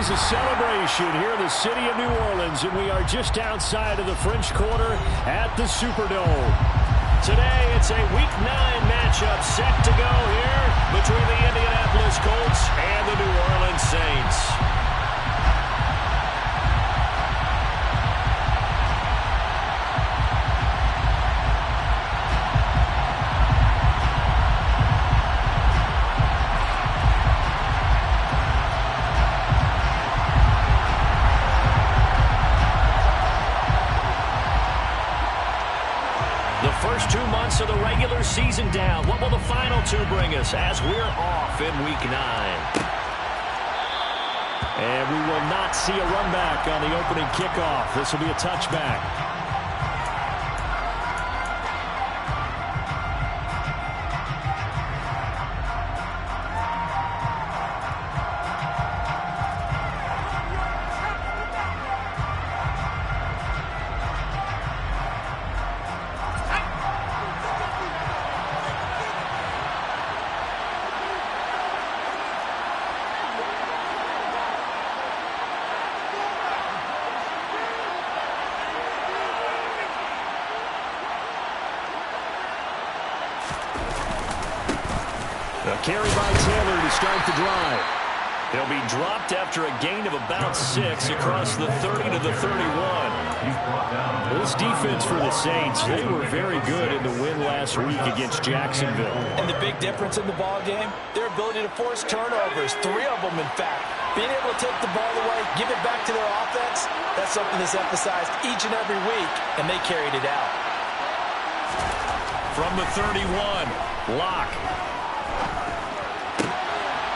a celebration here in the city of New Orleans, and we are just outside of the French Quarter at the Superdome. Today, it's a Week 9 matchup set to go here between the Indianapolis Colts and the New Orleans Saints. First 2 months of the regular season down. What will the final two bring us as we're off in Week 9? And we will not see a run back on the opening kickoff. This will be a touchback. A carry by Taylor to start the drive. He'll be dropped after a gain of about 6 across the 30 to the 31. This defense for the Saints, they were very good in the win last week against Jacksonville. And the big difference in the ball game, their ability to force turnovers, 3 of them in fact. Being able to take the ball away, give it back to their offense, that's something that's emphasized each and every week, and they carried it out. From the 31, Locke.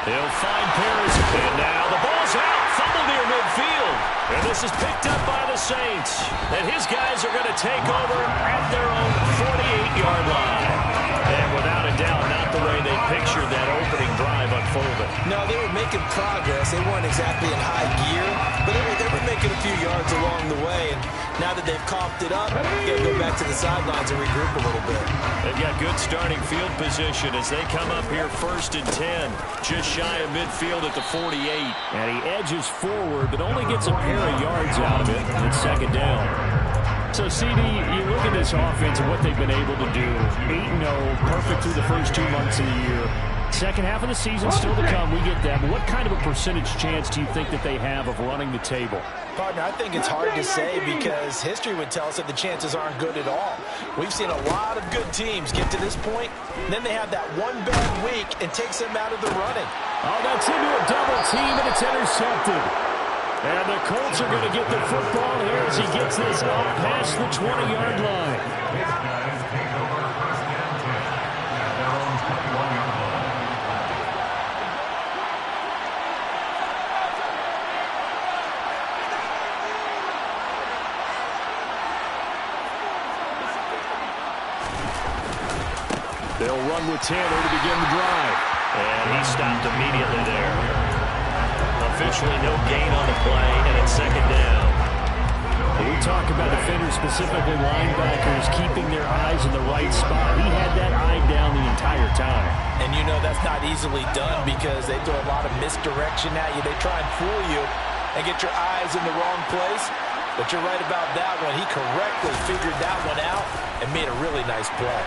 He'll find Paris, and now the ball's out, fumble near midfield. And this is picked up by the Saints. And his guys are going to take over at their own 48-yard line. And without a doubt, not the way they pictured that opening drive unfolding. No, they were making progress. They weren't exactly in high gear, but they were making a few yards along the way. And now that they've coughed it up, you got to go back to the sidelines and regroup a little bit. They've got good starting field position as they come up here 1st and 10, just shy of midfield at the 48. And he edges forward, but only gets a pair of yards out of it. It's 2nd down. So, CD, you look at this offense and what they've been able to do. 8-0, perfect through the first 2 months of the year. Second half of the season still to come. We get that. But what kind of a percentage chance do you think that they have of running the table? Partner, I think it's hard to say because history would tell us that the chances aren't good at all. We've seen a lot of good teams get to this point, and then they have that one bad week and takes them out of the running. Oh, that's into a double team, and it's intercepted. And the Colts are going to get the football here as he gets this up past the 20-yard line. They'll run with Taylor to begin the drive. And he stopped immediately there. Officially no gain on the play, and it's 2nd down. We talk about defenders, specifically linebackers, keeping their eyes in the right spot. He had that eye down the entire time. And you know that's not easily done because they throw a lot of misdirection at you. They try and fool you and get your eyes in the wrong place. But you're right about that one. He correctly figured that one out and made a really nice play.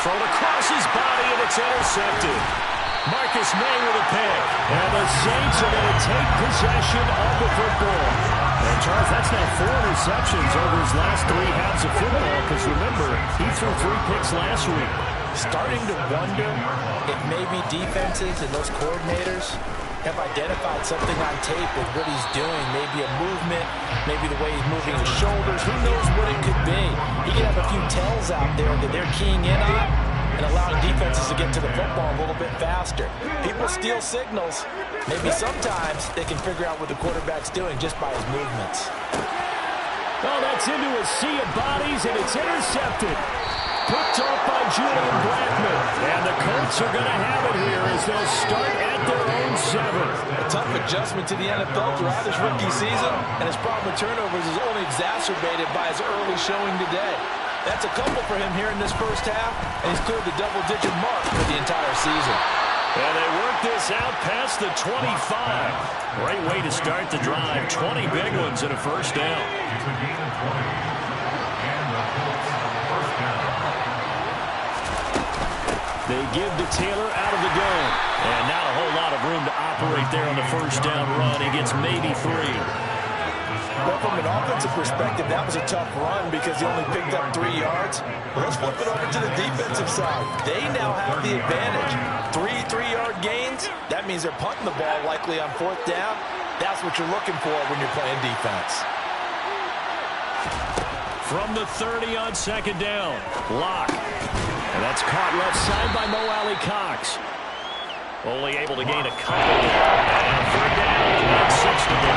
Thrown across his body, and it's intercepted. Marcus May with a pick. And the Saints are going to take possession of the football. And, Charles, that's now 4 interceptions over his last 3 halves of football because, remember, he threw 3 picks last week. Starting to wonder if maybe defenses and those coordinators have identified something on tape with what he's doing. Maybe a movement, maybe the way he's moving his shoulders. Who knows what it could be? He could have a few tells out there that they're keying in on and allowing defenses to get to the football a little bit faster. People steal signals. Maybe sometimes they can figure out what the quarterback's doing just by his movements. Oh, that's into a sea of bodies, and it's intercepted. Picked off by Julian Blackman. And the Colts are going to have it here as they'll start at their own 7. A tough adjustment to the NFL throughout his rookie season, and his problem with turnovers is only exacerbated by his early showing today. That's a couple for him here in this first half, and he's cleared the double-digit mark for the entire season. And they work this out past the 25. Great way to start the drive. 20 big ones and a first down. They give to Taylor out of the gun. And not a whole lot of room to operate there on the first down run. He gets maybe 3. Well, from an offensive perspective, that was a tough run because he only picked up 3 yards. Let's flip it over to the defensive side. They now have the advantage. 3 3-yard gains. That means they're punting the ball likely on 4th down. That's what you're looking for when you're playing defense. From the 30 on 2nd down. Lock. And that's caught left side by Mo Alley Cox. Only able to gain a couple. And 3rd down and 6 to go.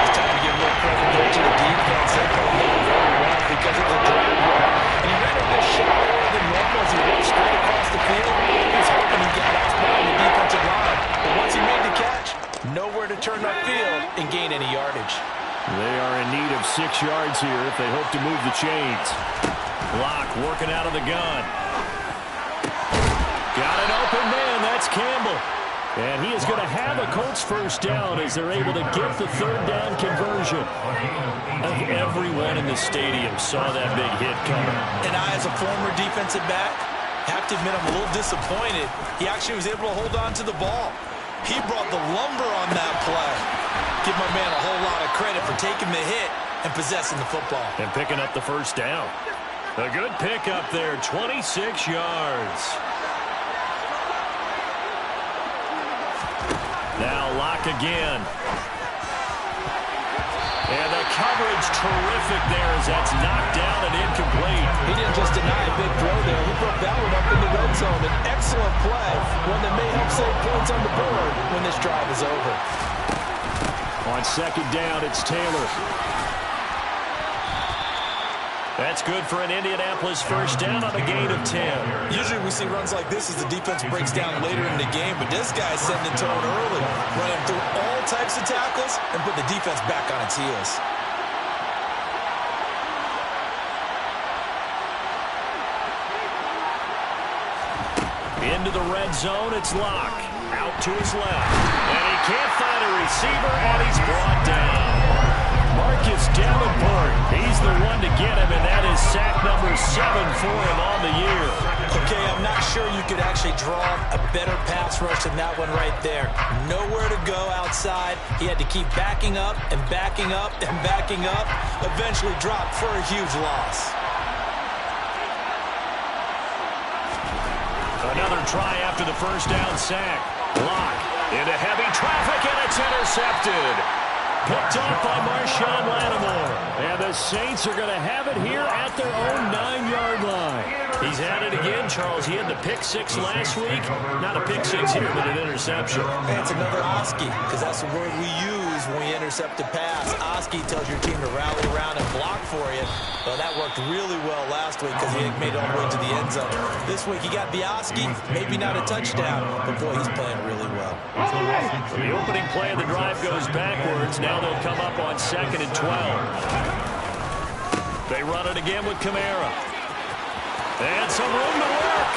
It's time to give a little credit there to the defense. They played very well because of the drag route. And he ran a bit shallower than normal as he went straight across the field. He was hoping he'd get lost behind the defensive line. But once he made the catch, nowhere to turn upfield and gain any yardage. They are in need of 6 yards here if they hope to move the chains. Lock working out of the gun. Got an open man. That's Campbell. And he is going to have a Colts first down as they're able to get the 3rd down conversion. I think everyone in the stadium saw that big hit coming. And I, as a former defensive back, have to admit I'm a little disappointed. He actually was able to hold on to the ball. He brought the lumber on that play. Give my man a whole lot of credit for taking the hit and possessing the football. And picking up the first down. A good pickup there, 26 yards. Now Lock again. And the coverage terrific there as that's knocked down and incomplete. He didn't just deny a big throw there. He broke that one up in the red zone. An excellent play, one that may help save points on the board when this drive is over. On 2nd down, it's Taylor. That's good for an Indianapolis first down on a gain of 10. Usually we see runs like this as the defense breaks down later in the game, but this guy's setting the tone early, running through all types of tackles and put the defense back on its heels. Into the red zone, it's Lock. Out to his left. And he can't find a receiver, and he's brought down. Marcus Davenport, he's the one to get him, and that is sack number 7 for him on the year. Okay, I'm not sure you could actually draw a better pass rush than that one right there. Nowhere to go outside. He had to keep backing up and backing up and backing up. Eventually dropped for a huge loss. Another try after the first down sack. Lock into heavy traffic, and it's intercepted. Picked off by Marshawn Lattimore. And the Saints are going to have it here at their own 9-yard line. He's had it again, Charles. He had the pick 6 last week. Not a pick 6 here, but an interception. And it's another Oski, because that's the word we use when we intercept a pass. Oski tells your team to rally around and block for you. Well, that worked really well last week because he made it all the way to the end zone. This week he got the Oski, maybe not a touchdown, but boy, he's playing really well. The opening play of the drive goes backwards. Now they'll come up on 2nd and 12. They run it again with Kamara. And some room to work.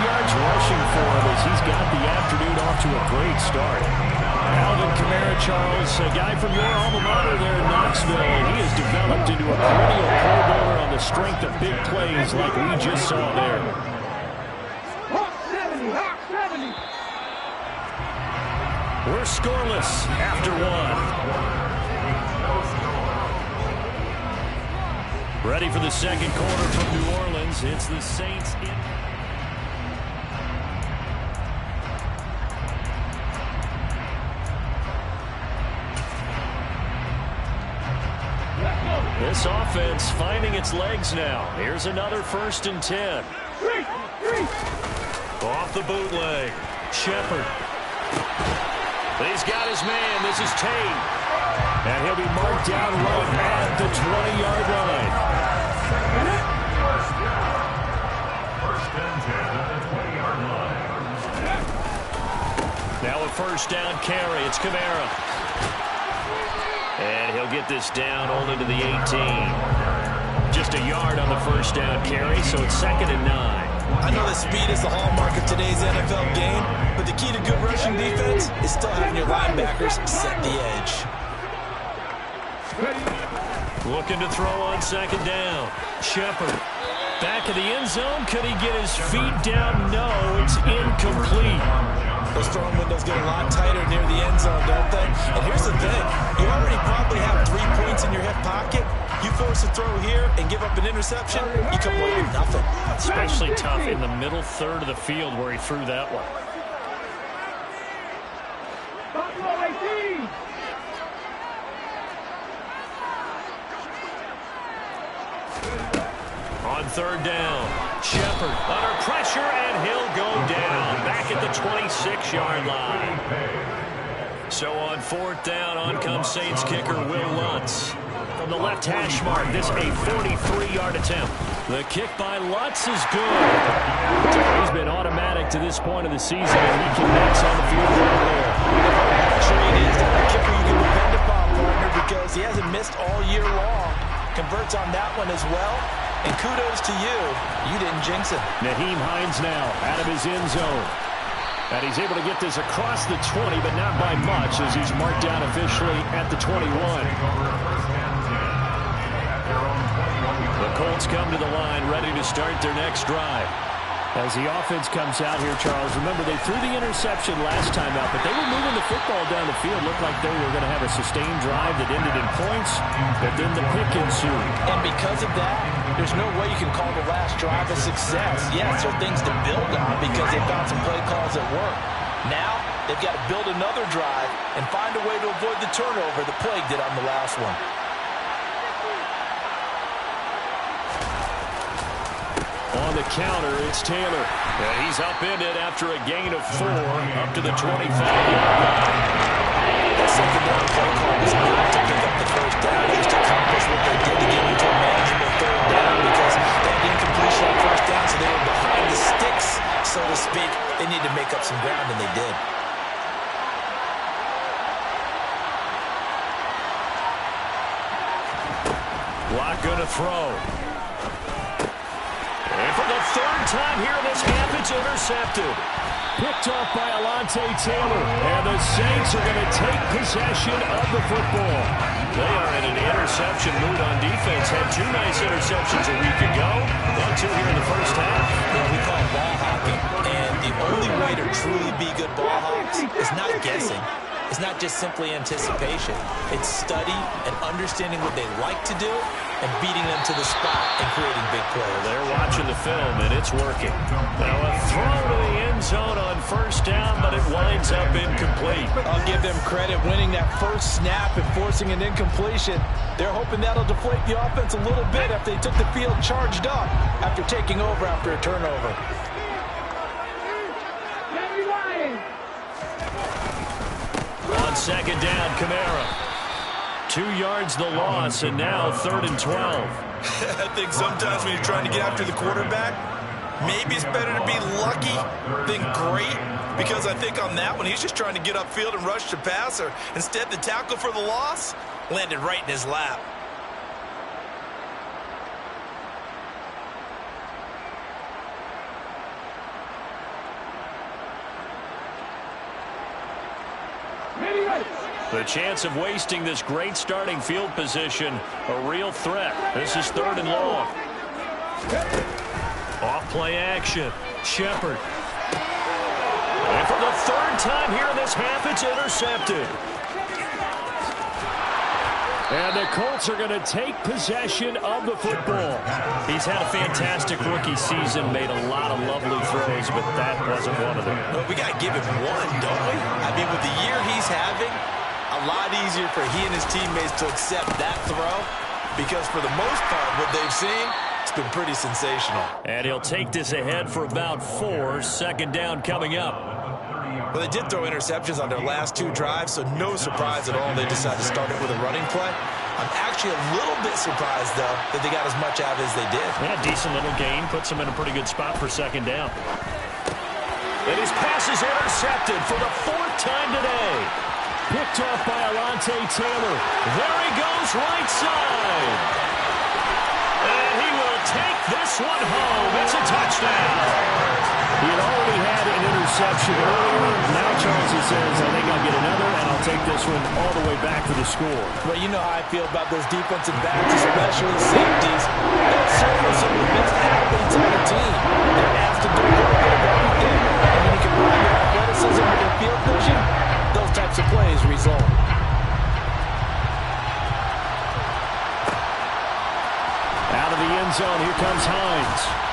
Yards rushing for him as he's got the afternoon off to a great start. Alvin Kamara, Charles, a guy from your alma mater there in Knoxville, and he has developed into a perennial Pro Bowler on the strength of big plays like we just saw there. We're scoreless after 1. Ready for the second quarter from New Orleans. It's the Saints in. This offense finding its legs now. Here's another 1st and 10. Off the bootleg. Shepard. He's got his man. This is Tate. And he'll be marked down right at the 20-yard line. Now a first down carry. It's Kamara. And he'll get this down only to the 18. Just a yard on the first down carry, so it's 2nd and 9. I know that speed is the hallmark of today's NFL game, but the key to good rushing defense is still having your linebackers set the edge. Looking to throw on 2nd down. Shepard. Back of the end zone. Could he get his feet down? No, it's incomplete. Those throwing windows get a lot tighter near the end zone, don't they? And here's the thing. You already probably have 3 points in your hip pocket. You force a throw here and give up an interception, you come away with nothing. Especially tough in the middle third of the field where he threw that one. On 3rd down, Shepard under pressure, and he'll go down back at the 26-yard line. So on 4th down, on comes Saints kicker Will Lutz. From the left hash mark, this a 43-yard attempt. The kick by Lutz is good. He's been automatic to this point of the season, and he connects on the field right there. Actually, it is the kicker you can depend upon, partner, because he hasn't missed all year long. Converts on that one as well. And kudos to you. You didn't jinx it. Nyheim Hines now out of his end zone. And he's able to get this across the 20, but not by much, as he's marked down officially at the 21. The Colts come to the line, ready to start their next drive. As the offense comes out here, Charles, remember they threw the interception last time out, but they were moving the football down the field. Looked like they were going to have a sustained drive that ended in points, but then the pick ensued. And because of that, there's no way you can call the last drive a success. Yes, there are things to build on because they found some play calls that work. Now, they've got to build another drive and find a way to avoid the turnover the Plague did on the last one. On the counter, it's Taylor. He's upended after a gain of 4 up to the 25-yard line. That 2nd down play call was not to pick up the 1st down. It was to accomplish what they did to get into a manageable 3rd down because they had incompletion on 1st down, so they were behind the sticks, so to speak. They needed to make up some ground, and they did. Lock gonna throw. And for the 3rd time here in this half, it's intercepted. Picked off by Alontae Taylor. And the Saints are going to take possession of the football. They are in an interception mood on defense. Had 2 nice interceptions a week ago. 1-2 here in the first half. Well, we call it ball hawking. And the only way to truly be good ball hawks is not guessing. It's not just simply anticipation. It's study and understanding what they like to do and beating them to the spot and creating big plays. They're watching the film, and it's working. Now a throw to the end zone on 1st down, but it winds up incomplete. I'll give them credit winning that first snap and forcing an incompletion. They're hoping that'll deflate the offense a little bit after they took the field charged up after taking over after a turnover. On 2nd down, Kamara. 2 yards the loss, and now 3rd and 12. I think sometimes when you're trying to get after the quarterback, maybe it's better to be lucky than great, because I think on that one, he's just trying to get upfield and rush the passer. Instead, the tackle for the loss landed right in his lap. The chance of wasting this great starting field position, a real threat. This is 3rd and long. Off play action. Shepard. And for the 3rd time here in this half, it's intercepted. And the Colts are going to take possession of the football. He's had a fantastic rookie season, made a lot of lovely throws, but that wasn't one of them. Well, we got to give him one, don't we? I mean, with the year he's having, a lot easier for he and his teammates to accept that throw, because for the most part, what they've seen, it's been pretty sensational. And he'll take this ahead for about 4. 2nd down coming up. Well, they did throw interceptions on their last 2 drives, so no surprise at all they decided to start it with a running play. I'm actually a little bit surprised, though, that they got as much out of it as they did. Yeah, decent little gain. Puts them in a pretty good spot for 2nd down. And his pass is intercepted for the 4th time today. Picked off by Alontae Taylor. There he goes, right side. take this one home. It's a touchdown. He had already had an interception earlier. Now Charles says, I think I'll get another, and I'll take this one all the way back to the score. Well, you know how I feel about those defensive backs, especially safeties. They're certainly some of the best athletes on the team. They're asked to do a little bit of everything. And when you combine their athleticism with their field vision, those types of plays result. Out of the end zone, here comes Hines.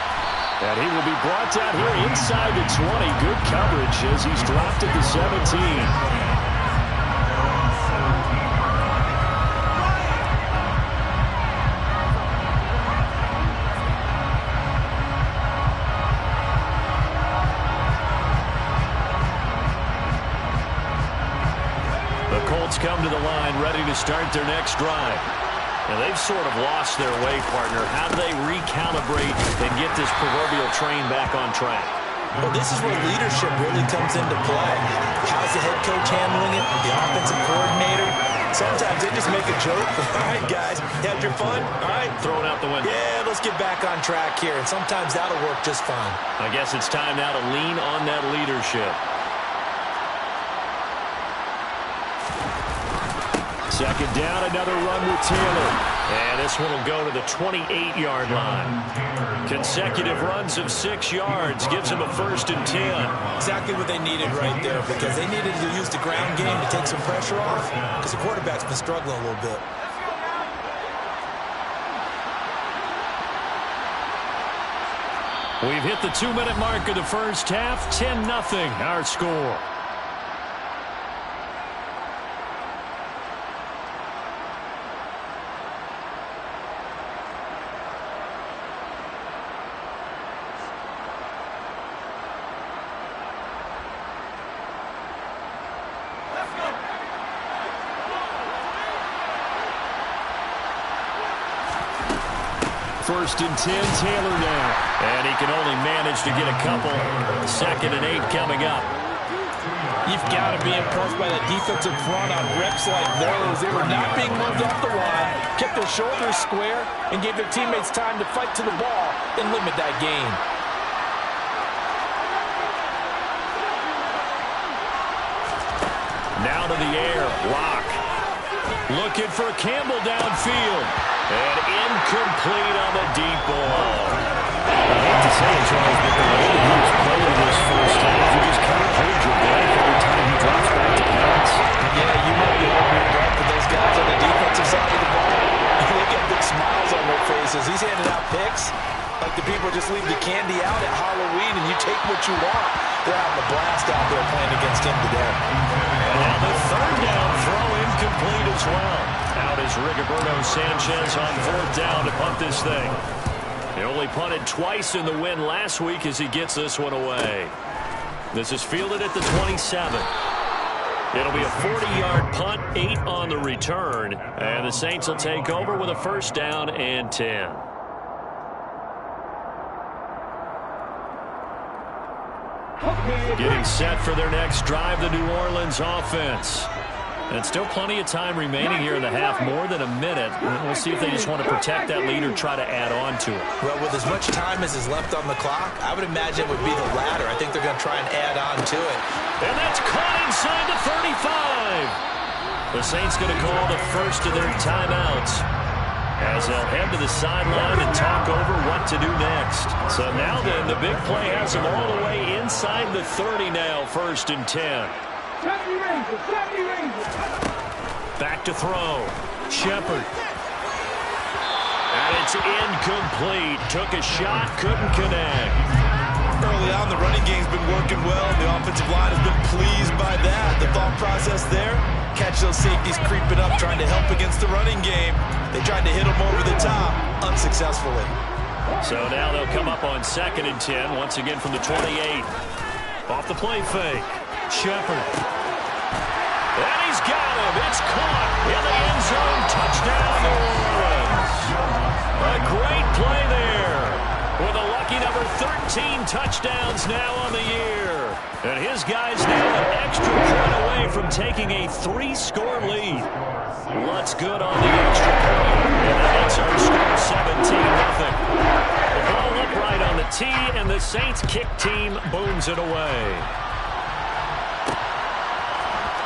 And he will be brought down here inside the 20. Good coverage as he's dropped at the 17. The Colts come to the line ready to start their next drive. Now, they've sort of lost their way, partner. How do they recalibrate and get this proverbial train back on track? Well, this is where leadership really comes into play. How's the head coach handling it? The offensive coordinator? Sometimes they just make a joke. All right, guys, had your fun? All right. Throw it out the window. Yeah, let's get back on track here. And sometimes that'll work just fine. I guess it's time now to lean on that leadership. Second down, another run with Taylor. And this one will go to the 28-yard line. Consecutive runs of 6 yards gives him a 1st and 10. Exactly what they needed right there, because they needed to use the ground game to take some pressure off, because the quarterback's been struggling a little bit. We've hit the 2-minute mark of the first half. 10-0 our score. First and 10, Taylor now. And he can only manage to get a couple. 2nd and 8 coming up. You've got to be impressed by the defensive front on reps like those. They were not being moved off the line, kept their shoulders square, and gave their teammates time to fight to the ball and limit that gain. Now to the air. Lock. Looking for Campbell downfield. And incomplete on the deep ball. I hate to say it, Charles, but the way that he was playing this first half, you just kind of hold your breath every time he drops back to pass. Yeah, you might be holding your breath for those guys on the defensive side of the ball. They get big smiles on their faces. He's handing out picks like the people just leave the candy out at Halloween and you take what you want. They're having a blast out there playing against him today. And now the 3rd down throw incomplete as well. Out is Rigoberto Sanchez on 4th down to punt this thing. He only punted twice in the win last week as he gets this one away. This is fielded at the 27. It'll be a 40-yard punt, 8 on the return. And the Saints will take over with a 1st down and 10. Getting set for their next drive, the New Orleans offense. And still plenty of time remaining here in the half, more than a minute. We'll see if they just want to protect that lead or try to add on to it. Well, with as much time as is left on the clock, I would imagine it would be the latter. I think they're going to try and add on to it. And that's caught inside the 35. The Saints going to call the first of their timeouts as they'll head to the sideline and talk over what to do next. So now then, the big play has them all the way inside the 30 now, 1st and 10. Back to throw. Shepard. And it's incomplete. Took a shot, couldn't connect. Early on, the running game's been working well. The offensive line has been pleased by that. The thought process there, catch those safeties creeping up, trying to help against the running game. They tried to hit them over the top, unsuccessfully. So now they'll come up on 2nd and 10, once again from the 28. Off the play fake. Shepard. And he's got him. It's caught in the end zone. Touchdown, New Orleans. A great play there. With a lucky number 13 touchdowns now on the year. And his guys now an extra point away from taking a 3-score lead. What's good on the extra point? And that makes our score 17-0. The ball upright on the tee, and the Saints kick team booms it away.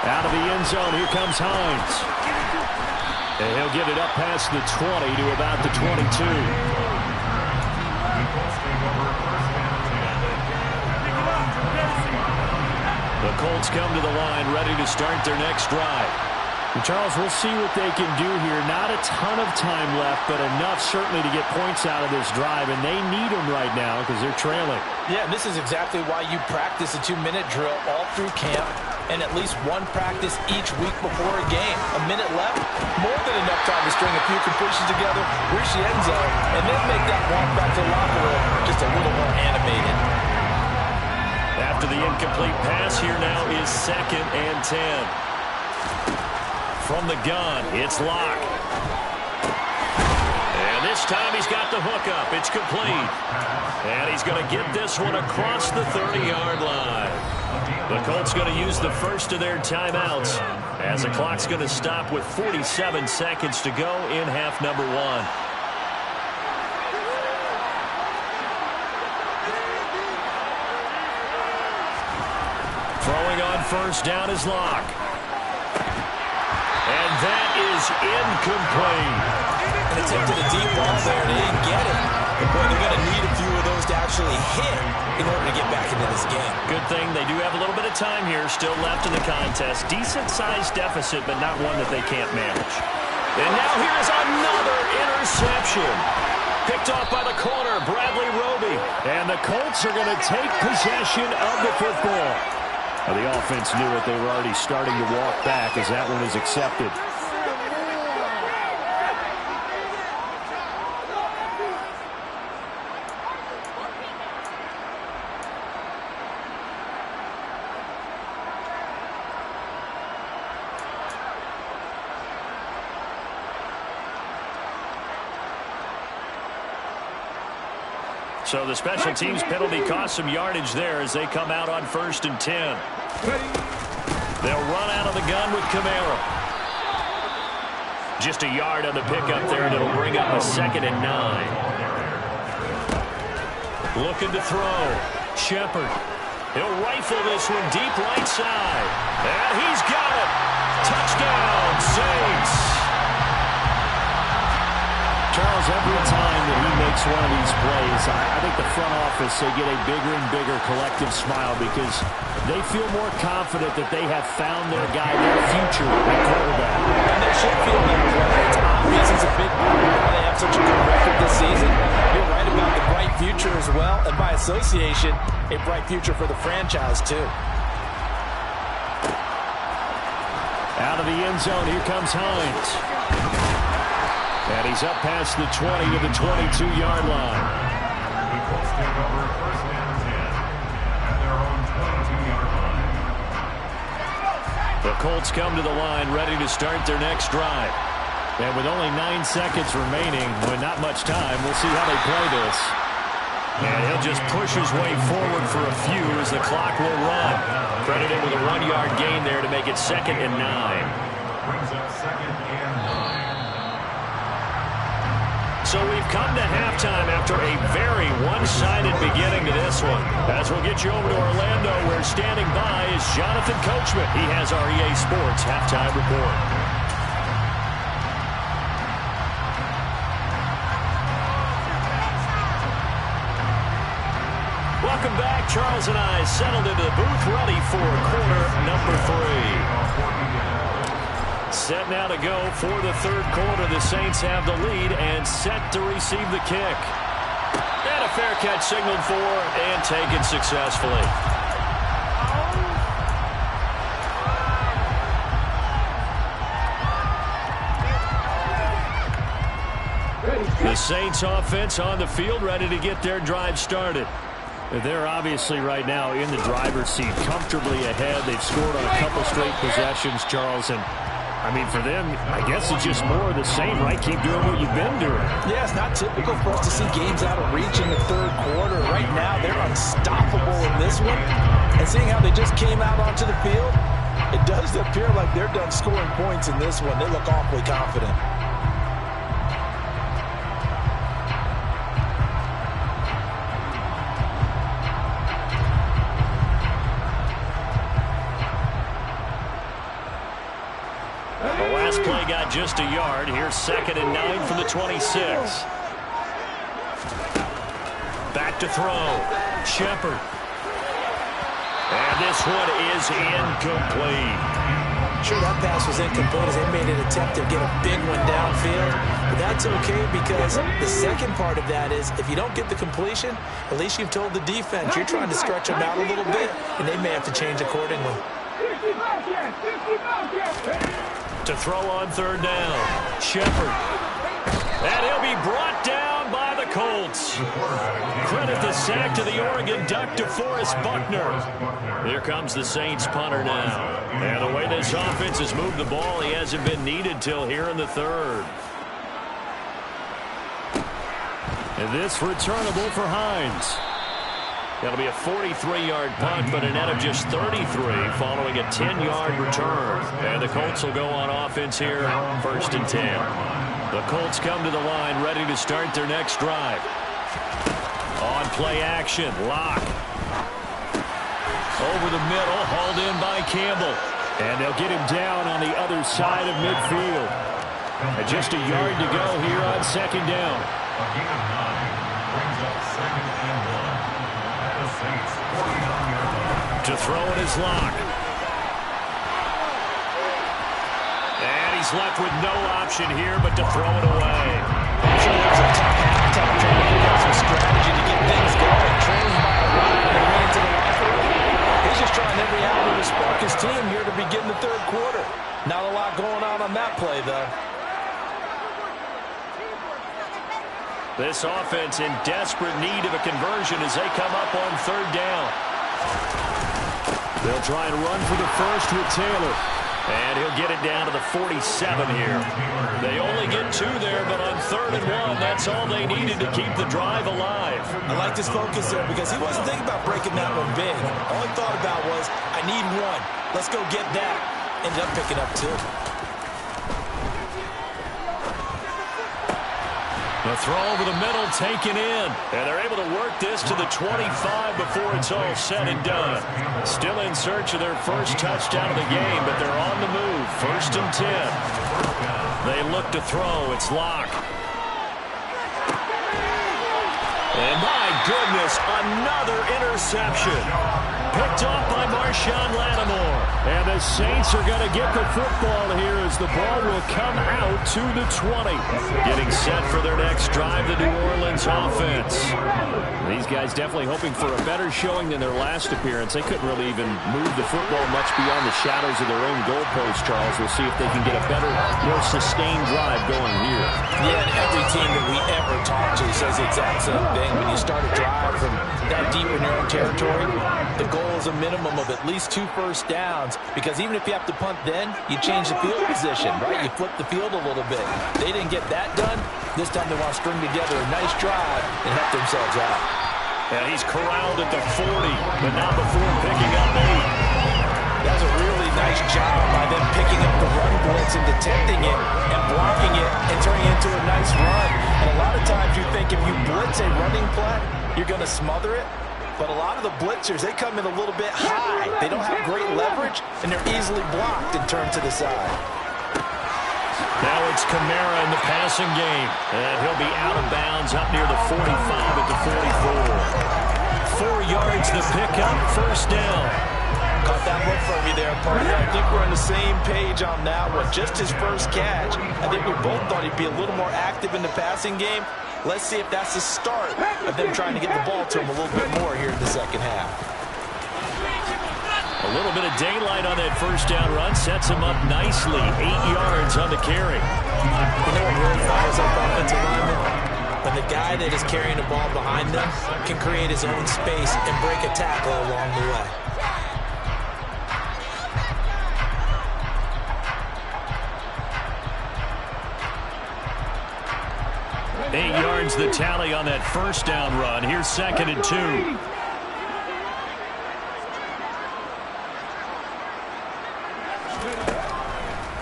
Out of the end zone, here comes Hines. And he'll get it up past the 20 to about the 22. The Colts come to the line, ready to start their next drive. And Charles, we'll see what they can do here. Not a ton of time left, but enough certainly to get points out of this drive, and they need them right now because they're trailing. Yeah, and this is exactly why you practice a 2-minute drill all through camp and at least one practice each week before a game. A minute left, more than enough time to string a few completions together, reach the end zone, and then make that walk back to the locker room just a little more animated. After the incomplete pass, here now is 2nd and 10. From the gun, it's Locke. And this time he's got the hookup. It's complete. And he's going to get this one across the 30-yard line. The Colts going to use the first of their timeouts as the clock's going to stop with 47 seconds to go in half number 1. Throwing on first down is Locke. And that is incomplete. And attempted a deep ball there, and he didn't get it. But boy, they're going to need a few of those to actually hit in order to get back into this game. Good thing they do have a little bit of time here still left in the contest. Decent-sized deficit, but not one that they can't manage. And now here's another interception. Picked off by the corner, Bradley Roby. And the Colts are going to take possession of the football. Well, the offense knew it. They were already starting to walk back as that one is accepted. So the special teams penalty cost some yardage there as they come out on 1st and 10. They'll run out of the gun with Kamara. Just a yard on the pickup there, and it'll bring up a 2nd and 9. Looking to throw. Shepard. He'll rifle this one deep right side. And he's got it. Touchdown, Saints. Charles, every time that he makes one of these plays, I think the front office, they get a bigger and bigger collective smile because they feel more confident that they have found their guy, their future at quarterback. And they should feel that way. It's obvious it's a big part of why they have such a good record this season. You're right about the bright future as well, and by association, a bright future for the franchise, too. Out of the end zone, here comes Hines. And he's up past the 20 to the 22-yard line. The Colts come to the line ready to start their next drive. And with only 9 seconds remaining, with not much time, we'll see how they play this. And he'll just push his way forward for a few as the clock will run. Credited with a 1-yard gain there to make it 2nd and 9. Brings up 2nd and 9. So we've come to halftime after a very one-sided beginning to this one. As we'll get you over to Orlando, where standing by is Jonathan Coachman. He has our EA Sports halftime report. Welcome back. Charles and I settled into the booth, ready for quarter number 3. Set now to go for the 3rd quarter. The Saints have the lead and set to receive the kick. And a fair catch signaled for and taken successfully. The Saints offense on the field, ready to get their drive started. They're obviously right now in the driver's seat, comfortably ahead. They've scored on a couple straight possessions, Charles, and I mean, for them, I guess it's just more of the same, right? Keep doing what you've been doing. Yeah, it's not typical for us to see games out of reach in the 3rd quarter. Right now, they're unstoppable in this one. And seeing how they just came out onto the field, It does appear like they're done scoring points in this one. They look awfully confident. The last play got just a yard. Here's 2nd and 9 from the 26. Back to throw. Shepard. And this one is incomplete. Sure, that pass was incomplete as they made an attempt to get a big one downfield. But that's okay because the second part of that is if you don't get the completion, at least you've told the defense you're trying to stretch them out a little bit, and they may have to change accordingly. To throw on 3rd down. Shepard. And he'll be brought down by the Colts. Credit the sack to the Oregon Duck, DeForest Buckner. Here comes the Saints punter now. And the way this offense has moved the ball, he hasn't been needed till here in the 3rd. And this returnable for Hines. That'll be a 43-yard punt, but a net of just 33 following a 10-yard return. And the Colts will go on offense here, 1st and 10. The Colts come to the line ready to start their next drive. On play action, Lock. Over the middle, hauled in by Campbell. And they'll get him down on the other side of midfield. And just a yard to go here on 2nd down. To throw it is Lock. And he's left with no option here but to throw it away. I'm sure there was a tough halftime trying to figure out some strategy to get things going. Trained by a run and they went into the locker room. He's just trying every avenue to spark his team here to begin the 3rd quarter. Not a lot going on that play, though. This offense in desperate need of a conversion as they come up on 3rd down. They'll try and run for the first with Taylor. And he'll get it down to the 47 here. They only get 2 there, but on 3rd and 1, that's all they needed to keep the drive alive. I like this focus there because he wasn't thinking about breaking that one big. All he thought about was, I need 1. Let's go get that. Ended up picking up 2. The throw over the middle taken in. And they're able to work this to the 25 before it's all said and done. Still in search of their first touchdown of the game, but they're on the move. 1st and 10. They look to throw. It's Lock. And my goodness, another interception. Picked off by Marshawn Lattimore. And the Saints are going to get the football here as the ball will come out to the 20. Getting set for their next drive, the New Orleans offense. These guys definitely hoping for a better showing than their last appearance. They couldn't really even move the football much beyond the shadows of their own goalpost, Charles. We'll see if they can get a better, more sustained drive going here. Yeah, and every team that we ever talk to says the exact same thing. When you start a drive from that deep in your own territory, the goal is a minimum of at least 2 first downs, because even if you have to punt then, you change the field position, right? You flip the field a little bit. They didn't get that done. This time they want to string together a nice drive and help themselves out. And he's corralled at the 40, but not before picking up 8. That's a really nice job by them picking up the run blitz and detecting it and blocking it and turning it into a nice run. And a lot of times you think if you blitz a running play, you're going to smother it. But a lot of the blitzers, they come in a little bit high. They don't have great leverage, and they're easily blocked and turned to the side. Now it's Kamara in the passing game. And he'll be out of bounds up near the 45 at the 44. 4 yards the pickup, 1st down. Caught that one from you there, partner. I think we're on the same page on that one. Just his first catch. I think we both thought he'd be a little more active in the passing game. Let's see if that's the start of them trying to get the ball to him a little bit more here in the 2nd half. A little bit of daylight on that 1st down run sets him up nicely. 8 yards on the carry. You know what really fires up offensive linemen? When the guy that is carrying the ball behind them can create his own space and break a tackle along the way. 8 yards the tally on that 1st down run. Here's 2nd and 2.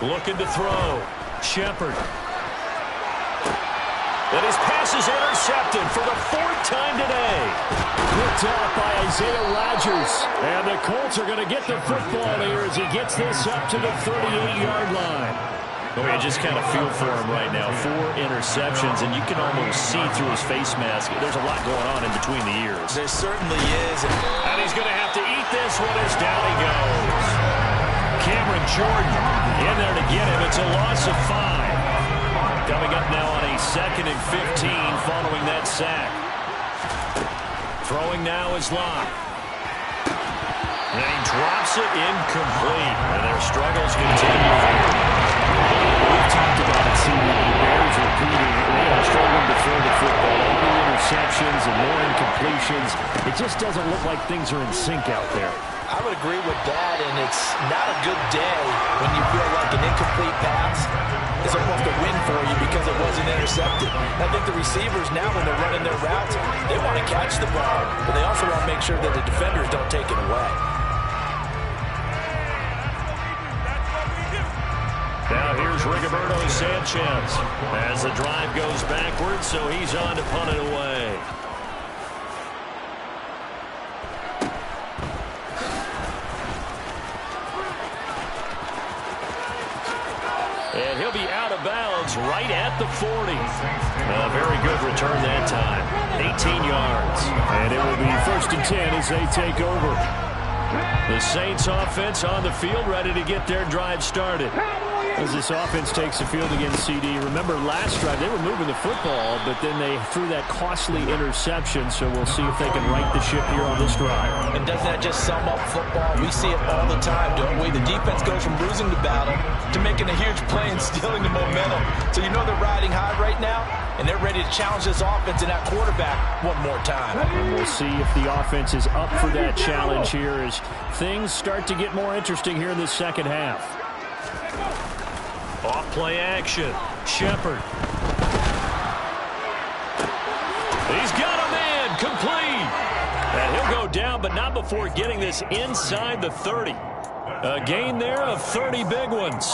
Looking to throw. Shepard. And his pass is intercepted for the 4th time today. Picked off by Isaiah Rodgers. And the Colts are going to get the football here as he gets this up to the 38-yard line. Oh, you just kind of feel for him right now. 4 interceptions, and you can almost see through his face mask. There's a lot going on in between the ears. There certainly is. And he's going to have to eat this one as down he goes. Cameron Jordan in there to get him. It's a loss of 5. Coming up now on a 2nd and 15 following that sack. Throwing now is Locke. And he drops it incomplete. And their struggles continue. We've talked about it, seeing the Bears repeating. They are struggling to throw the football. All the interceptions and more incompletions. It just doesn't look like things are in sync out there. I would agree with that, and it's not a good day when you feel like an incomplete pass is almost a win for you because it wasn't intercepted. I think the receivers now, when they're running their routes, they want to catch the ball, but they also want to make sure that the defenders don't take it away. Now here's Rigoberto Sanchez as the drive goes backwards, so he's on to punt it away. And he'll be out of bounds right at the 40. A very good return that time. 18 yards. And it will be 1st and 10 as they take over. The Saints offense on the field, ready to get their drive started. As this offense takes the field against CD, remember last drive they were moving the football, but then they threw that costly interception, so we'll see if they can right the ship here on this drive. And doesn't that just sum up football? We see it all the time, don't we? The defense goes from losing the battle to making a huge play and stealing the momentum. So you know they're riding high right now, and they're ready to challenge this offense and that quarterback one more time. And we'll see if the offense is up for that challenge here as things start to get more interesting here in this second half. Off play action. Shepard. He's got a man complete. And he'll go down, but not before getting this inside the 30. A gain there of 30 big ones.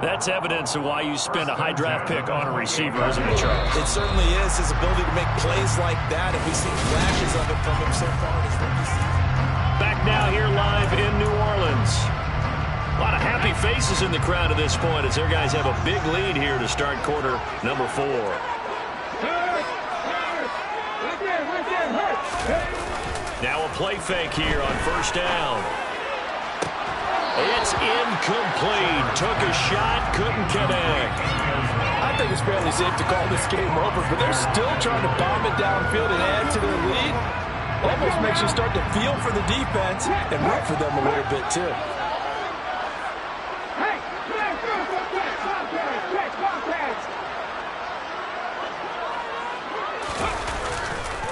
That's evidence of why you spend a high draft pick on a receiver, isn't it, Charles? It certainly is. His ability to make plays like that, and we see flashes of it from him so far this rookie season. Back now here live in New Orleans. A lot of happy faces in the crowd at this point as their guys have a big lead here to start quarter number 4. Now a play fake here on 1st down. It's incomplete. Took a shot, couldn't connect. I think it's fairly safe to call this game over, but they're still trying to bomb it downfield and add to their lead. Almost makes you start to feel for the defense and root for them a little bit, too.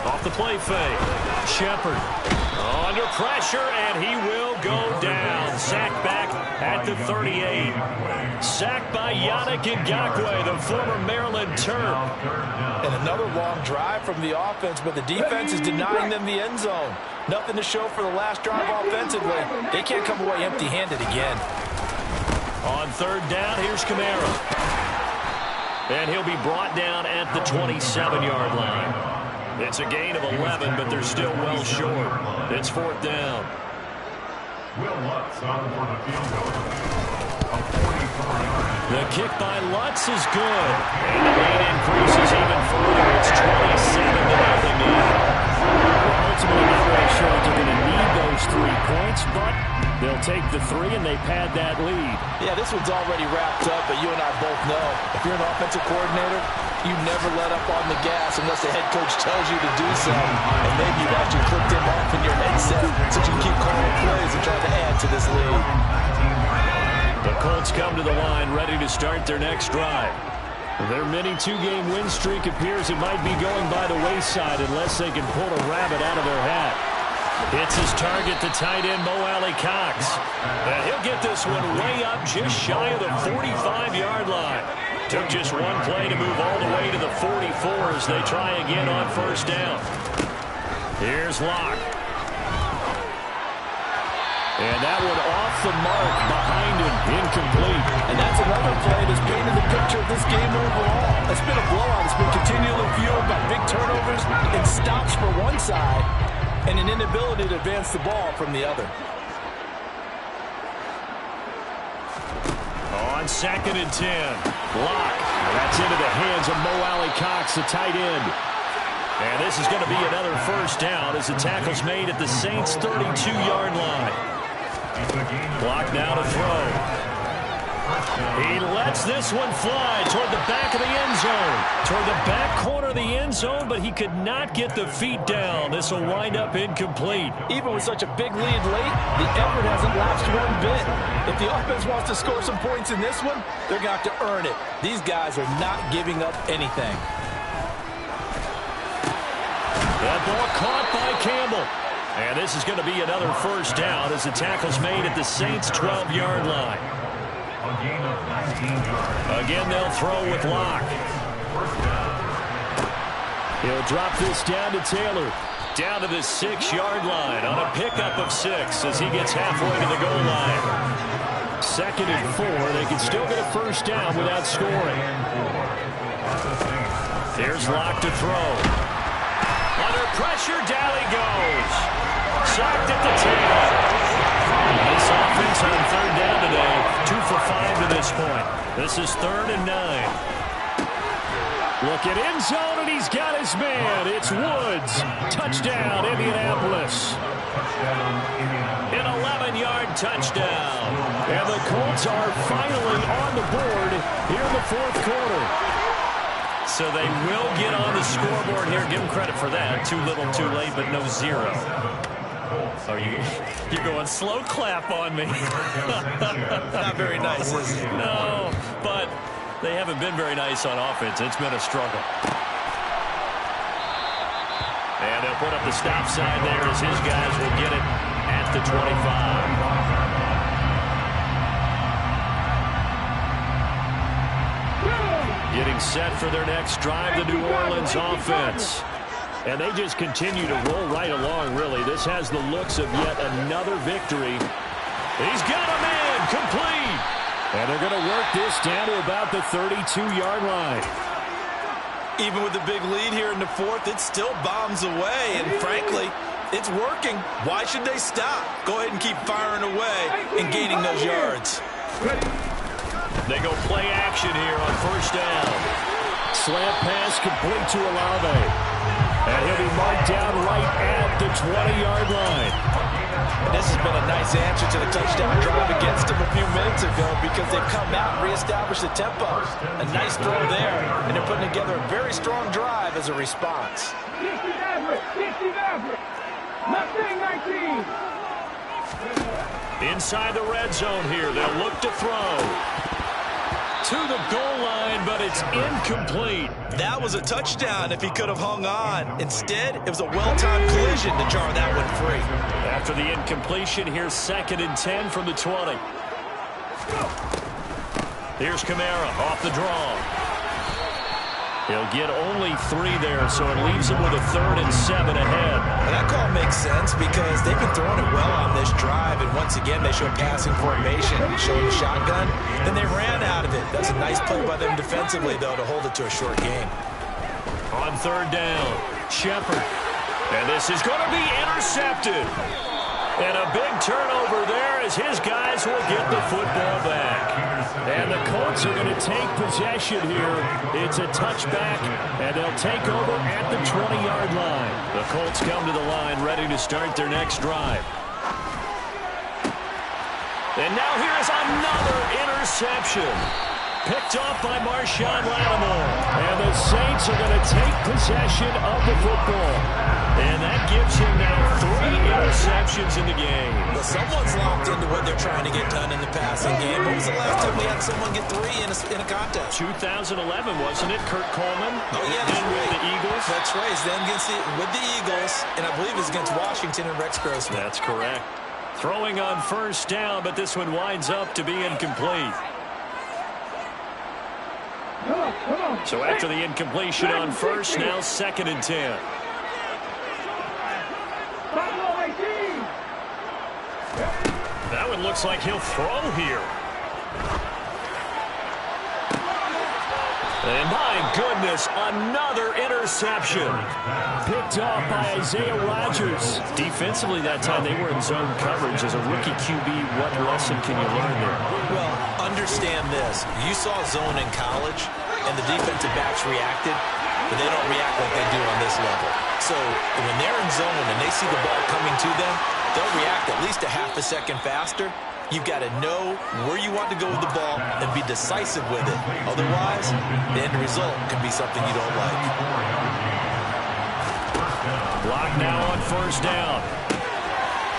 Off the play fake. Shepard under pressure, and he will go down. Sacked back at the 38. Sacked by Yannick Ngakoue, the former Maryland Terp. And another long drive from the offense, but the defense is denying them the end zone. Nothing to show for the last drive offensively. They can't come away empty-handed again. On 3rd down, here's Kamara. And he'll be brought down at the 27-yard line. It's a gain of 11, but they're still well short. It's 4th down. Will Lutz on for the field goal. A 44-yard. The kick by Lutz is good. And the lead increases even further. It's 27-0 now. Ultimately, not really sure that they're going to need those 3 points, but they'll take the 3 and they pad that lead. Yeah, this one's already wrapped up, but you and I both know if you're an offensive coordinator, you never let up on the gas unless the head coach tells you to do so. And maybe you've actually clicked him off in your headset so you can keep calling plays and try to add to this lead. The Colts come to the line ready to start their next drive. Their mini 2-game win streak appears it might be going by the wayside unless they can pull a rabbit out of their hat. Hits his target, the tight end, Mo Alley-Cox. And he'll get this one way up just shy of the 45-yard line. Took just one play to move all the way to the 44 as they try again on 1st down. Here's Locke. And that one off the mark behind him, incomplete. And And that's another play that's painted the picture of this game overall. It's been a blowout. It's been continually fueled by big turnovers and stops for one side and an inability to advance the ball from the other. On 2nd and 10. Block. That's into the hands of Mo Alley-Cox, the tight end. And this is going to be another first down as the tackle's made at the Saints' 32-yard line. Block now to throw. He lets this one fly toward the back of the end zone. Toward the back corner of the end zone, but he could not get the feet down. This will wind up incomplete. Even with such a big lead late, the effort hasn't lapsed one bit. If the offense wants to score some points in this one, they're going to have to earn it. These guys are not giving up anything. That ball caught by Campbell. And this is going to be another first down as the tackle's made at the Saints' 12-yard line. Again, they'll throw with Locke. He'll drop this down to Taylor. Down to the 6-yard line on a pickup of 6 as he gets halfway to the goal line. 2nd and 4. They can still get a first down without scoring. Here's Locke to throw. Under pressure, down he goes. Sacked at the 10. This offense on 3rd down today, 2 for 5 to this point. This is 3rd and 9. Look at end zone, and he's got his man. It's Woods. Touchdown, Indianapolis. An 11-yard touchdown. And the Colts are finally on the board here in the 4th quarter. So they will get on the scoreboard here. Give them credit for that. Too little, too late, but no 0. Oh, you're going slow clap on me. Not very nice, is it? No, but they haven't been very nice on offense. It's been a struggle. And they'll put up the stop sign there as his guys will get it at the 25. Getting set for their next drive, the New Orleans offense. And they just continue to roll right along, really. This has the looks of yet another victory. He's got a man, complete. And they're going to work this down to about the 32-yard line. Even with the big lead here in the 4th, it still bombs away. And frankly, it's working. Why should they stop? Go ahead and keep firing away and gaining those yards. They go play action here on 1st down. Slant pass complete to Olave. And he'll be marked down right at the 20-yard line. This has been a nice answer to the touchdown drive against them a few minutes ago because they've come out and reestablished the tempo. A nice throw there, and they're putting together a very strong drive as a response. Inside the red zone here, they'll look to throw. To the goal line, but it's incomplete. That was a touchdown if he could have hung on. Instead, it was a well-timed collision to jar that one free. After the incompletion, here's 2nd and 10 from the 20. Here's Kamara off the draw. He'll get only 3 there, so it leaves him with a 3rd and 7 ahead. And that call makes sense because they've been throwing it well on this drive, and once again they show passing formation, showing the shotgun. Then they ran out of it. That's a nice play by them defensively, though, to hold it to a short game. On 3rd down, Shepard. And this is going to be intercepted. And a big turnover there as his guys will get the football back. And the Colts are going to take possession here. It's a touchback, and they'll take over at the 20-yard line. The Colts come to the line ready to start their next drive. And now here is another interception. Picked off by Marshawn Lattimore. And the Saints are going to take possession of the football. And that gives him now 3 interceptions in the game. Well, someone's locked into what they're trying to get done in the passing game. When was the last time we had someone get 3 in a contest? 2011, wasn't it? Kurt Coleman. Oh, yeah, that's with right. the Eagles. That's right. He's then with the Eagles, and I believe it's against Washington and Rex Grossman. That's correct. Throwing on 1st down, but this one winds up to be incomplete. So after the incompletion on 1st, now 2nd and 10. That one looks like he'll throw here. And my goodness, another interception. Picked off by Isaiah Rodgers. Defensively that time, they were in zone coverage. As a rookie QB, what lesson can you learn there? Well, understand this. You saw zone in college, and the defensive backs reacted, but they don't react like they do on this level. So when they're in zone and they see the ball coming to them, they'll react at least a half a second faster. You've got to know where you want to go with the ball and be decisive with it. Otherwise, the end result can be something you don't like. Block now on first down.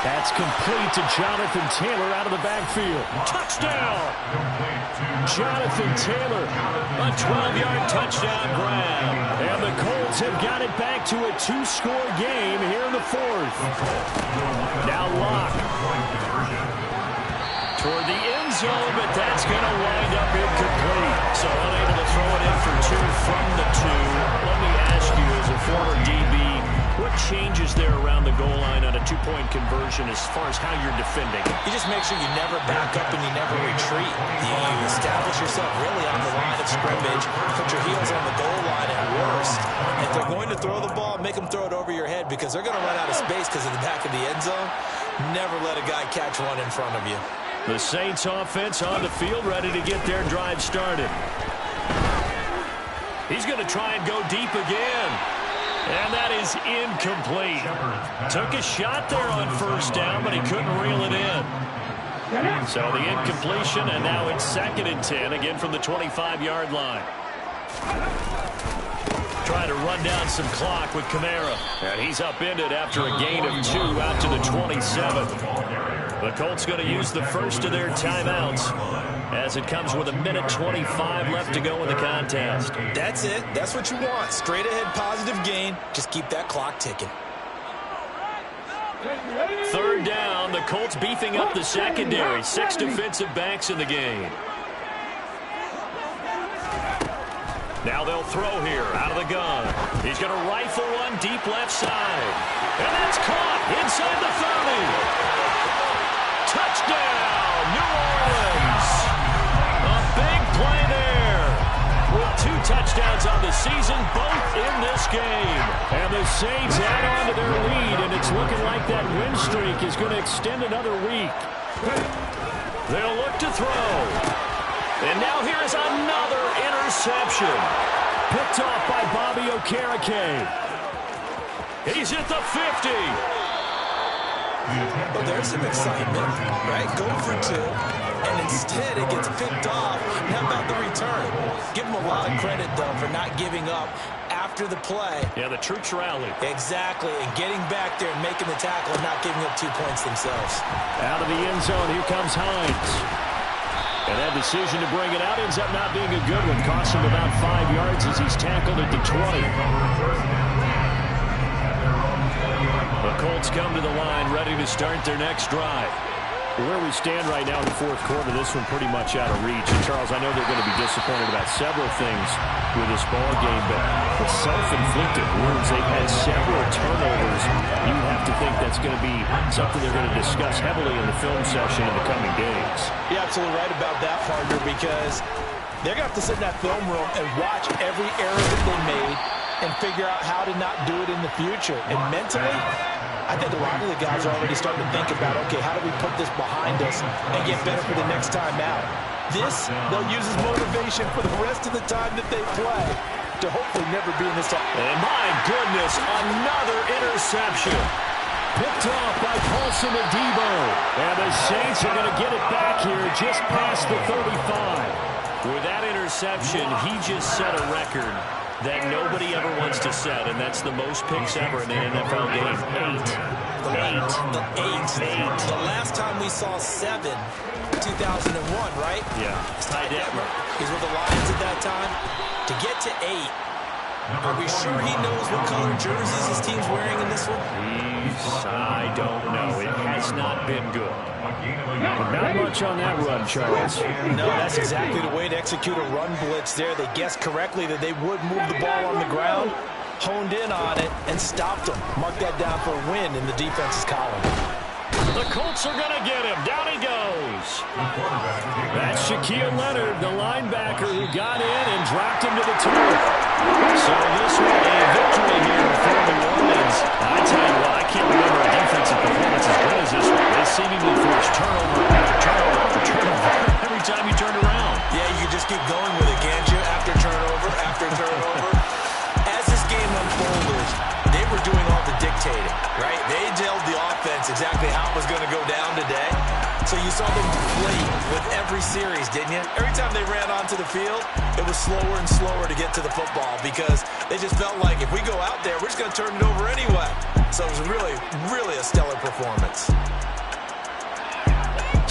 That's complete to Jonathan Taylor out of the backfield. Touchdown! Jonathan Taylor. A 12-yard touchdown grab. And the Colts have got it back to a 2-score game here in the fourth. Now Locke. Toward the end zone, but that's going to wind up incomplete. So unable to throw it in for two from the two. Let me ask you, as a former DB, what changes there around the goal line on a two-point conversion as far as how you're defending? You just make sure you never back up and you never retreat. You establish yourself really on the line of scrimmage, put your heels on the goal line at worst. If they're going to throw the ball, make them throw it over your head because they're going to run out of space because of the back of the end zone. Never let a guy catch one in front of you. The Saints offense on the field, ready to get their drive started. He's going to try and go deep again. And that is incomplete. Took a shot there on first down, but he couldn't reel it in. So the incompletion, and now it's 2nd and 10, again from the 25-yard line. Trying to run down some clock with Kamara. And he's upended after a gain of 2 out to the 27. The Colts going to use the first of their timeouts as it comes with 1:25 left to go in the contest. That's it. That's what you want. Straight ahead positive gain. Just keep that clock ticking. 3rd down. The Colts beefing up the secondary. 6 defensive backs in the game. Now they'll throw here out of the gun. He's going to rifle one deep left side. And that's caught inside the 30. Touchdown, New Orleans. A big play there. With 2 touchdowns on the season, both in this game. And the Saints add on to their lead, and it's looking like that win streak is going to extend another week. They'll look to throw. And now here is another interception. Picked off by Bobby Okereke. He's at the 50. Well, there's some excitement, right? Go for 2, and instead it gets picked off. How about the return? Give them a lot of credit, though, for not giving up after the play. Yeah, the troops rallied. Exactly, and getting back there and making the tackle and not giving up 2 points themselves. Out of the end zone, here comes Hines. And that decision to bring it out ends up not being a good one. Costs him about 5 yards as he's tackled at the 20. The Colts come to the line, ready to start their next drive. Where we stand right now in the fourth quarter, this one pretty much out of reach. And Charles, I know they're going to be disappointed about several things with this ball game, but self-inflicted wounds. They've had several turnovers. You have to think that's going to be something they're going to discuss heavily in the film session in the coming days. You're absolutely right about that, partner, because they're going to have to sit in that film room and watch every error that they made and figure out how to not do it in the future. And mentally, I think a lot of the guys are already starting to think about, okay, how do we put this behind us and get better for the next time out? This, they'll use as motivation for the rest of the time that they play to hopefully never be in this. And my goodness, another interception. Picked off by Paulson Adebo. And the Saints are going to get it back here just past the 35. With that interception, he just set a record that nobody ever wants to set, and that's the most picks ever in an NFL game. 8. The last time we saw 7, 2001, right? Yeah. Ty Detmer. He's with the Lions at that time. To get to 8, are we sure he knows what color jerseys his team's wearing in this one? I don't know. It has not been good. Not much on that run, Charles. No, that's exactly the way to execute a run blitz there. They guessed correctly that they would move the ball on the ground, honed in on it, and stopped them. Mark that down for a win in the defense's column. The Colts are going to get him. Down he goes. That's Shaquille Leonard, the linebacker who got in and dropped him to the turf. So this one a victory here for New Orleans. I tell you what, I can't remember a defensive performance as good as this one. They seemingly forced turnover after turnover after turnover every time you turned around. Yeah, you can just keep going with it, can't you? After turnover. As this game unfolded, they were doing all the dictating, right? They told the offense exactly how it was going to go down today. So you saw them deflate with every series, didn't you? Every time they ran onto the field, it was slower and slower to get to the football because they just felt like if we go out there, we're just going to turn it over anyway. So it was really, really a stellar performance.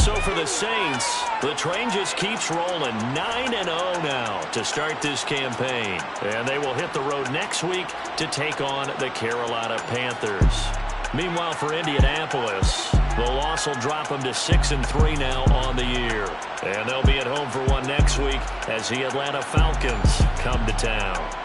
So for the Saints, the train just keeps rolling 9-0 now to start this campaign. And they will hit the road next week to take on the Carolina Panthers. Meanwhile, for Indianapolis, the loss will drop them to 6-3 now on the year. And they'll be at home for one next week as the Atlanta Falcons come to town.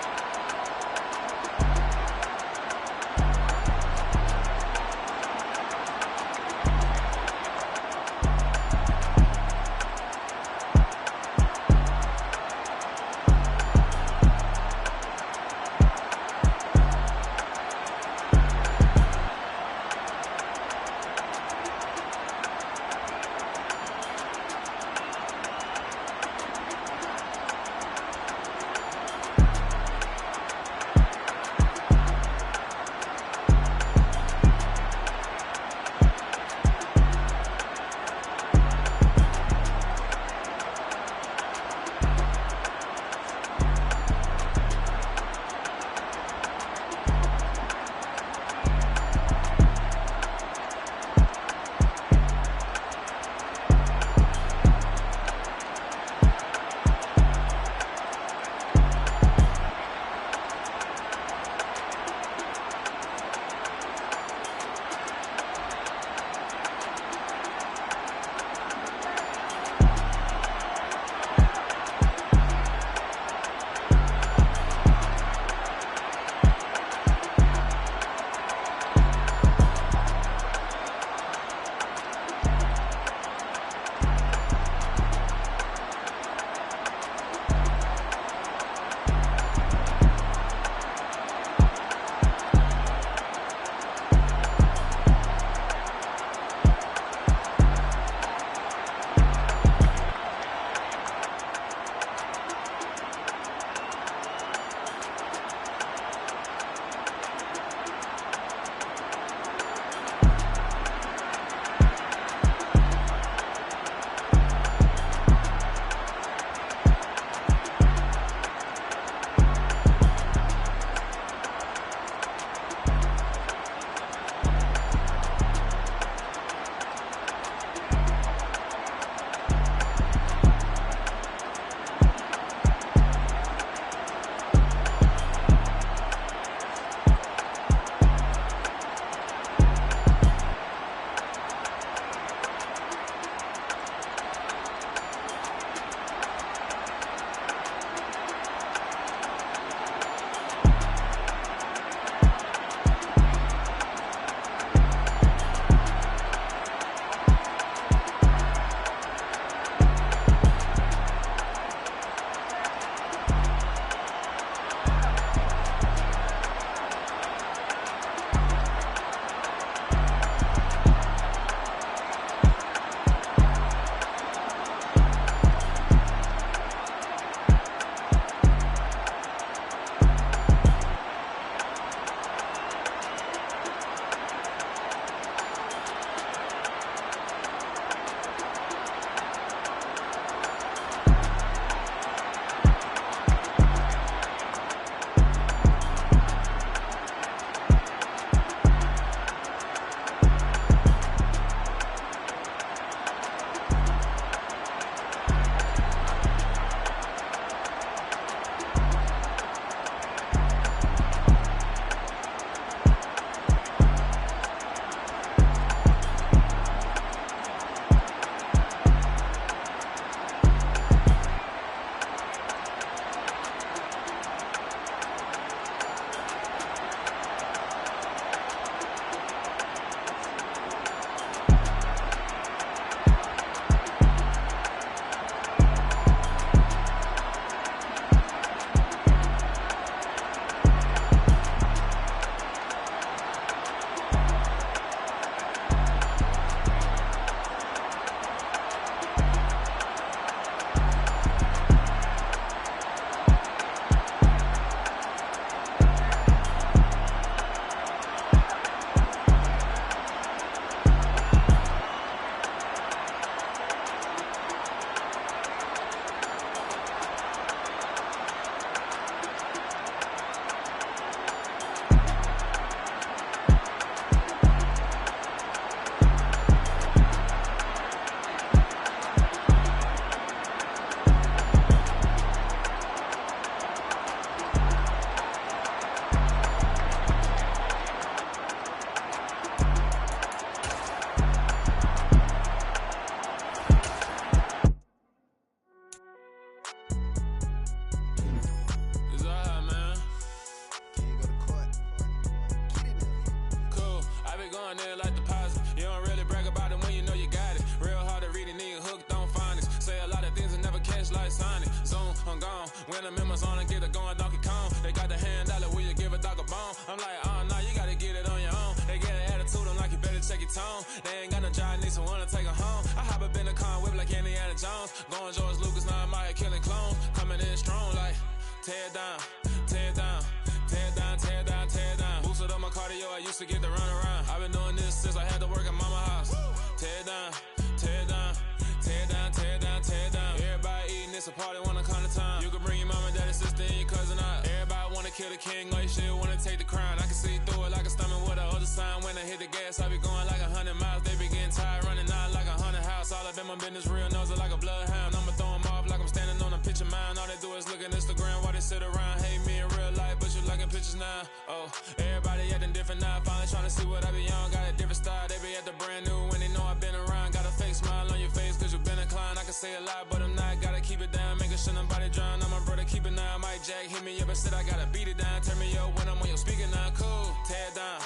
phone. They ain't got no job, need someone to take her home. I hop up in the car, whip like Indiana Jones. Going George Lucas, now I'm out here killing clones. Coming in strong like, tear it down, tear it down. Tear down, tear down, tear down. Boosted up my cardio, I used to get to run around. I've been doing this since I had to work at mama house. Tear down, tear down, tear down, tear down, tear down. Everybody eating, it's a party, wanna come to time. You can bring your mama, daddy, sister, and your cousin out. Everybody wanna kill the king, or you shit wanna take the crown. I can see through it like a stomach with a other sign. When I hit the gas, I be going like 100 miles. They be getting tired, running out like 100 house. All up in my business, real nose like a bloodhound. I'ma throw them off like I'm standing on a picture mound. All they do is look at Instagram while they sit around. Hate me in real life, but you liking pictures now. Oh, everybody acting different now. Finally trying to see what I be on. Got a different style, they be at the brand new when they know I've been around. Got a fake smile on your face cause you been inclined. I can say a lot, but I'm not. Gotta keep it down, making sure nobody drown. I'm my brother, keep it now. Mike Jack hit me up and said I gotta beat it down. Turn me up when I'm on your speaker now. Cool, tear down,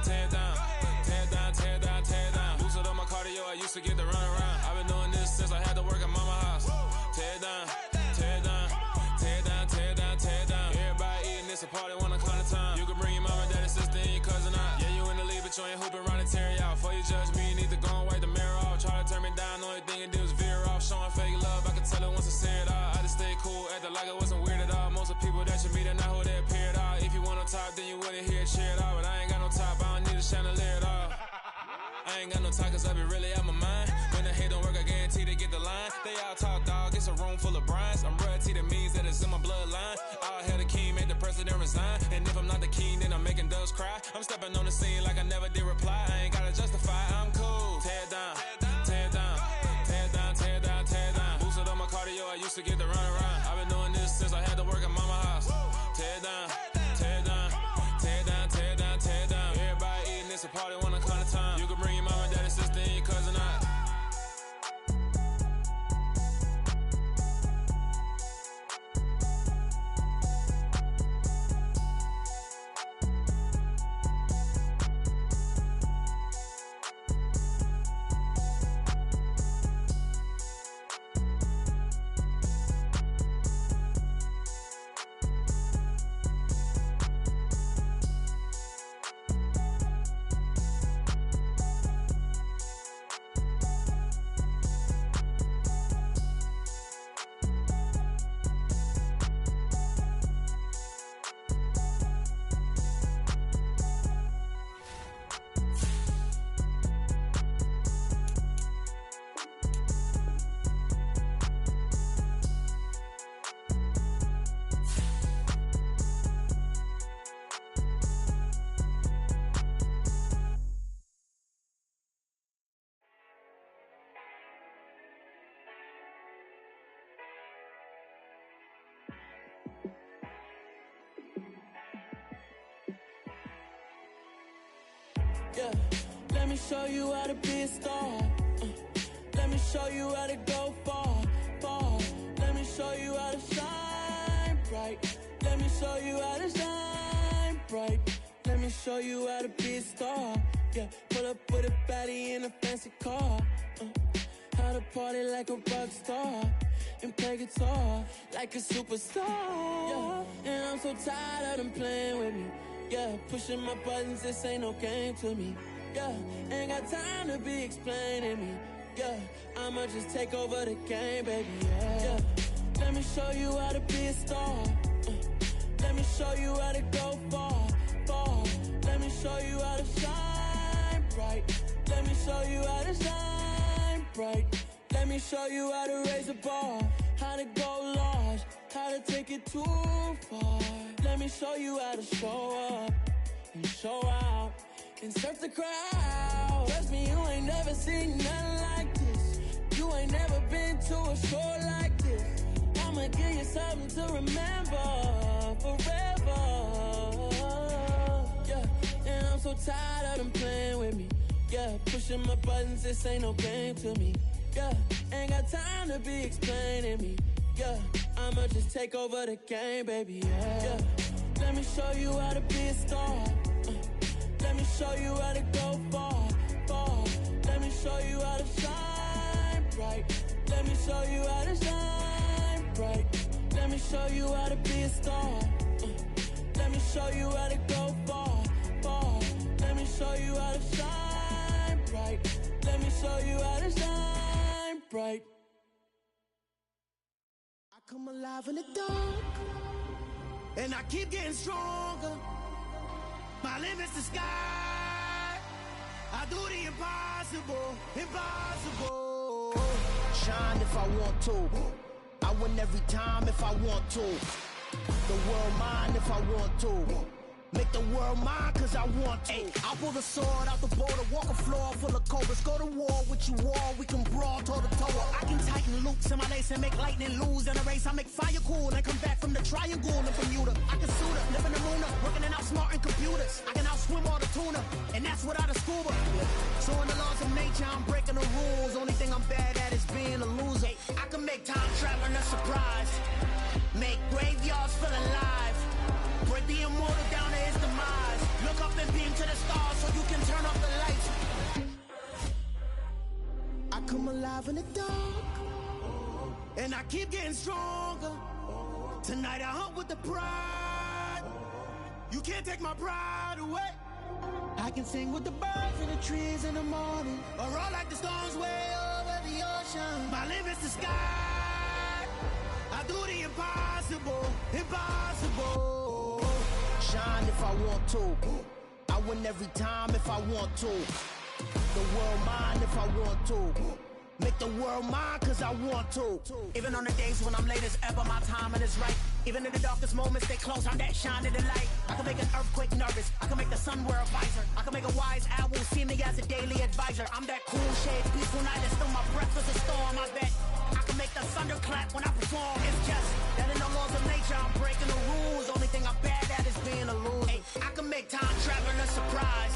tear down, tear down, tear down, tear down. Boosted up my cardio, I used to get to run around. I've been doing this since I had to work at mama house. Tear down, tear down, tear down, tear down, tear down. Everybody eating, it's a party, wanna come to time. You can bring your mama, daddy, sister, and your cousin out. Yeah, you in the lead, but you ain't hooping around and tear out. Before you judge me, you need to go and wipe the mirror off. Try to turn me down, the only thing you do is veer off. Showing fake love, I can tell it once I say it all. I just stay cool, acting like it wasn't weird at all. Most of the people that you meet are not who they appear at all. If you want on top, then you wouldn't hear it cheer at all. But I ain't got no top, I don't need a chandelier at all. I ain't got no talk cause I be really out my mind. When the hate don't work, I guarantee they get the line. They all talk dog, it's a room full of brinds. I'm royalty, that means that it's in my bloodline. All hell the king, made the president resign. And if I'm not the king, then I'm making doves cry. I'm stepping on the scene like I never did reply. I ain't gotta justify, I'm cool. Tear down, tear down, tear down, tear down, tear down. Boosted up my cardio, I used to get to run around. I've been doing this since I had to work at mama house. Tear down, tear down, tear down, tear down, tear down. Everybody eating, it's a party, wanna come to time. You can bring your mama, daddy, sister, and your cousin out. Yeah, let me show you how to be a star. Let me show you how to go far, far. Let me show you how to shine bright. Let me show you how to shine bright. Let me show you how to be a star. Yeah, pull up with a baddie in a fancy car. How to party like a rock star and play guitar like a superstar. Yeah, and I'm so tired of them playing with me. Yeah, pushing my buttons, this ain't no game to me. Yeah, ain't got time to be explaining me. Yeah, I'ma just take over the game, baby. Yeah, let me show you how to be a star. Let me show you how to go far, far. Let me show you how to shine bright. Let me show you how to shine bright. Let me show you how to raise a bar, how to go large, how to take it too far. Let me show you how to show up and show out and surf the crowd. Trust me, you ain't never seen nothing like this. You ain't never been to a show like this. I'ma give you something to remember forever. Yeah, and I'm so tired of them playing with me. Yeah, pushing my buttons, this ain't no game to me. Yeah, ain't got time to be explaining me. Yeah, I'ma just take over the game, baby. Yeah, let me show you how to be a star. Let me show you how to go far, far. Let me show you how to shine bright. Let me show you how to shine bright. Let me show you how to be a star. Let me show you how to go far, far. Let me show you how to shine bright. Let me show you how to shine bright. I come alive in the dark, and I keep getting stronger. My limit's the sky. I do the impossible, impossible. Shine if I want to. I win every time if I want to. The world mine if I want to. Make the world mine cause I want to. I pull the sword out the border, walk a floor full of cobras. Go to war with you all, we can brawl toe to toe. I can tighten loops in my lace and make lightning lose in a race. I make fire cool and come back from the triangle in Bermuda. I can suit up, live in the moon up, working and outsmarting computers. I can outswim all the tuna, and that's without a scuba. So in the laws of nature, I'm breaking the rules. Only thing I'm bad at is being a loser. I can make time traveling a surprise, make graveyards feel alive, break the immortal down to his demise. Look up and beam to the stars so you can turn off the lights. I come alive in the dark, and I keep getting stronger. Tonight I hunt with the pride. You can't take my pride away. I can sing with the birds and the trees in the morning, or roll like the storms way over the ocean. My limit's the sky. I do the impossible, impossible. Shine if I want to. I win every time if I want to. The world mine if I want to. Make the world mine cause I want to. Even on the days when I'm late as ever, my timing is right. Even in the darkest moments, stay close, I'm that shine in the light. I can make an earthquake nervous, I can make the sun wear a visor. I can make a wise owl see me as a daily advisor. I'm that cool shade, peaceful night, and still my breath is a storm, I bet. I can make the thunder clap when I perform. It's just that in the laws of nature, I'm breaking the rules. Only thing I'm bad at is being a loser. I can make time traveling a surprise,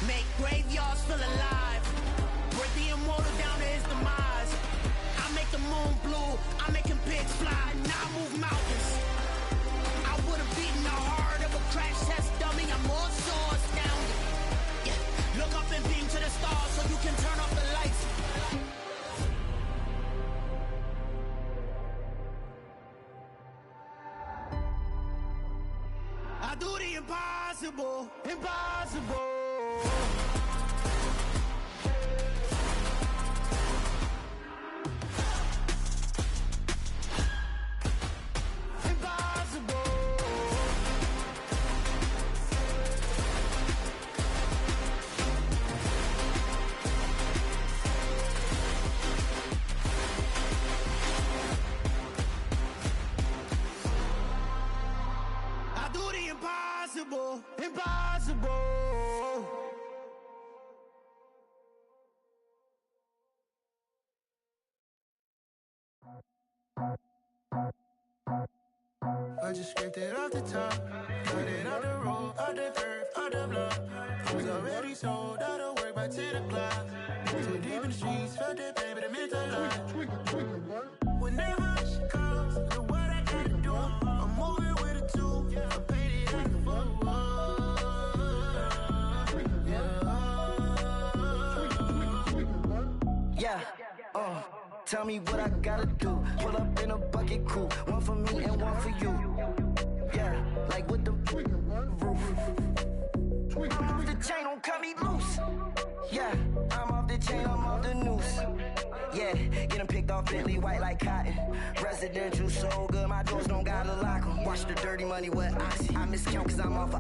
make graveyards feel alive, break the immortal down to his demise. I make the moon blue, I'm making pigs fly, now I move mountains. I would've beaten the heart of a crash test dummy, I'm more so astounded. Yeah. Look up and beam to the stars so you can turn off the lights. I do the impossible, impossible. Impossible, impossible. I just scraped it off the top, cut it out the road, out the curve, out the block. Was already sold, out of work by 10 o'clock. Too deep in the streets, felt that baby, the mental lie. Whenever she calls, do what I gotta do. I'm moving with a two, I paid it out the full. Tell me what I gotta do. Pull up in a bucket crew, one for me and one for you. Yeah, like with the roof. I'm off the chain, don't cut me loose. Yeah, I'm off the chain, I'm off the noose. Yeah, getting picked off Bentley white like cotton. Residential so good, my doors don't gotta lock 'em. Watch the dirty money with oxy. I miscount cause I'm off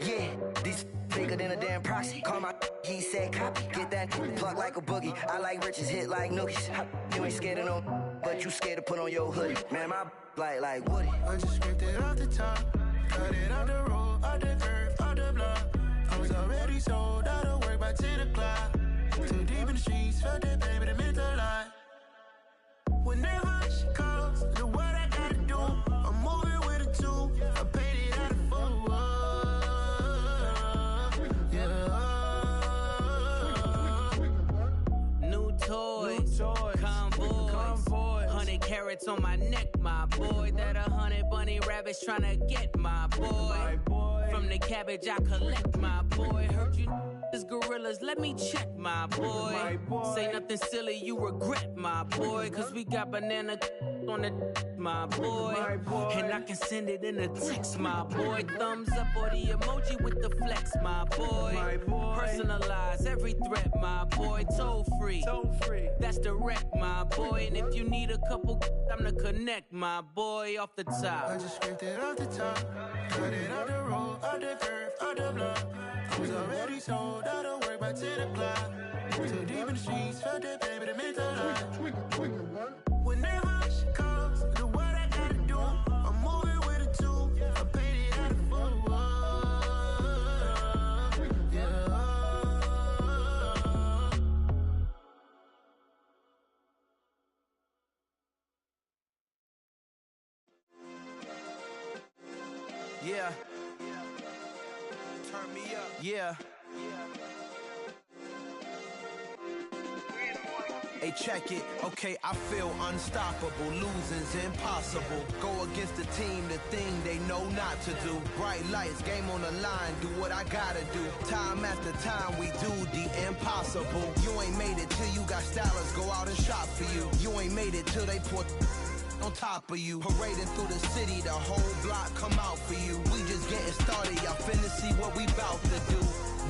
yeah, these bigger than a damn proxy. Call my he said copy. Get that plug like a boogie. I like riches, hit like nookies. You ain't scared of no, but you scared to put on your hoodie. Man, my like Woody. I just scraped it off the top, cut it out the road, out the curve, out the block. I was already sold, out of work by 10 o'clock. Too deep in the streets, felt that baby, the mental lie. Whenever she calls, do what I gotta do. I'm moving with a two, I paid it out of full. Convoy, 100 carats on my neck, my boy. That 100 bunny rabbits tryna get my boy. From the cabbage I collect, my boy. Heard you is gorillas, let me check, my boy. Say nothing silly, you regret, my boy. Cause we got banana on the my boy. And I can send it in a text, my boy. Thumbs up or the emoji with the flex, my boy. Personalize every threat, my boy. Toll free, that's direct, my boy. And if you need a couple, I'm the connect, my boy, off the top. I just scraped it off the top, cut it out the road, out the curve, out the block. I was already sold out of work by 10 o'clock. Too deep in the streets, felt that baby, the mental lie. Whenever she calls, do what I gotta do. I'm moving with a two, I paid it out of full. Yeah. Turn me up. Yeah. Hey, check it. Okay, I feel unstoppable. Losing's impossible. Go against the team, the thing they know not to do. Bright lights, game on the line. Do what I gotta do. Time after time, we do the impossible. You ain't made it till you got stylists go out and shop for you. You ain't made it till they put on top of you. Parading through the city, the whole block come out for you. We just getting started, y'all finna see what we bout to do.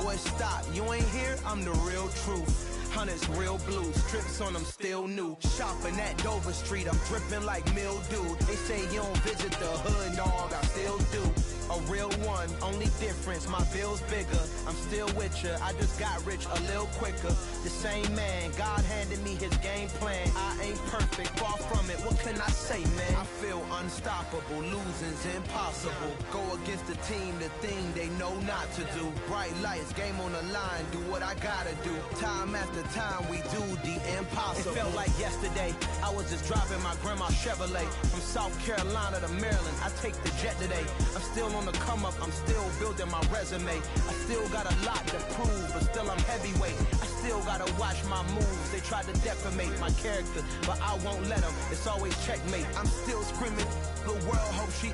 Boy, stop, you ain't here, I'm the real truth. Hunters, real blue, strips on them still new. Shopping at Dover Street, I'm dripping like mildew. They say you don't visit the hood, dog, I still do. A real one, only difference, my bill's bigger. I'm still with ya, I just got rich a little quicker. The same man, God handed me his game plan. I ain't perfect, far from it, what can I say, man? I feel unstoppable, losing's impossible. Go against the team, the thing they know not to do. Bright lights, game on the line, do what I gotta do. Time after time, we do the impossible. It felt like yesterday, I was just driving my grandma's Chevrolet. From South Carolina to Maryland, I take the jet today. I'm still on the come up, I'm still building my resume. I still got a lot to prove, but still I'm heavyweight. I still gotta watch my moves. They try to defamate my character, but I won't let them. It's always checkmate. I'm still screaming, the world hope she.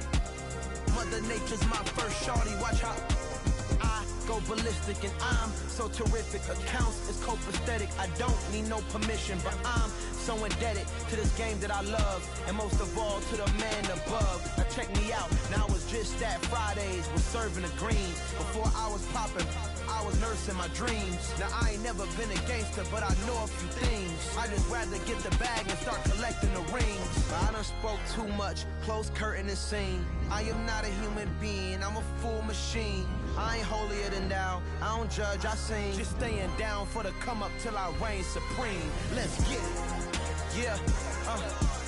Mother Nature's my first shorty, watch how I go ballistic and I'm so terrific. Accounts is copacetic, I don't need no permission, but I'm so indebted to this game that I love, and most of all to the man above. Now check me out, now it's just that Fridays was serving the greens. Before I was popping, I was nursing my dreams. Now I ain't never been a gangster, but I know a few things. I just rather get the bag and start collecting the rings. I done spoke too much, close curtain and scene. I am not a human being, I'm a full machine. I ain't holier than thou, I don't judge, I sing. Just staying down for the come up till I reign supreme. Let's get it. Yeah,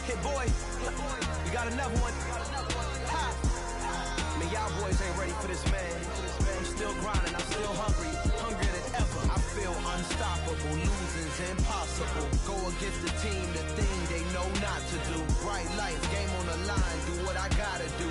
hit boy, we got another one. Ha! Man, y'all boys ain't ready for this, man. I'm still grinding, I'm still hungry, hungrier than ever. I feel unstoppable, losing's impossible. Go against the team, the thing they know not to do. Bright lights, game on the line, do what I gotta do.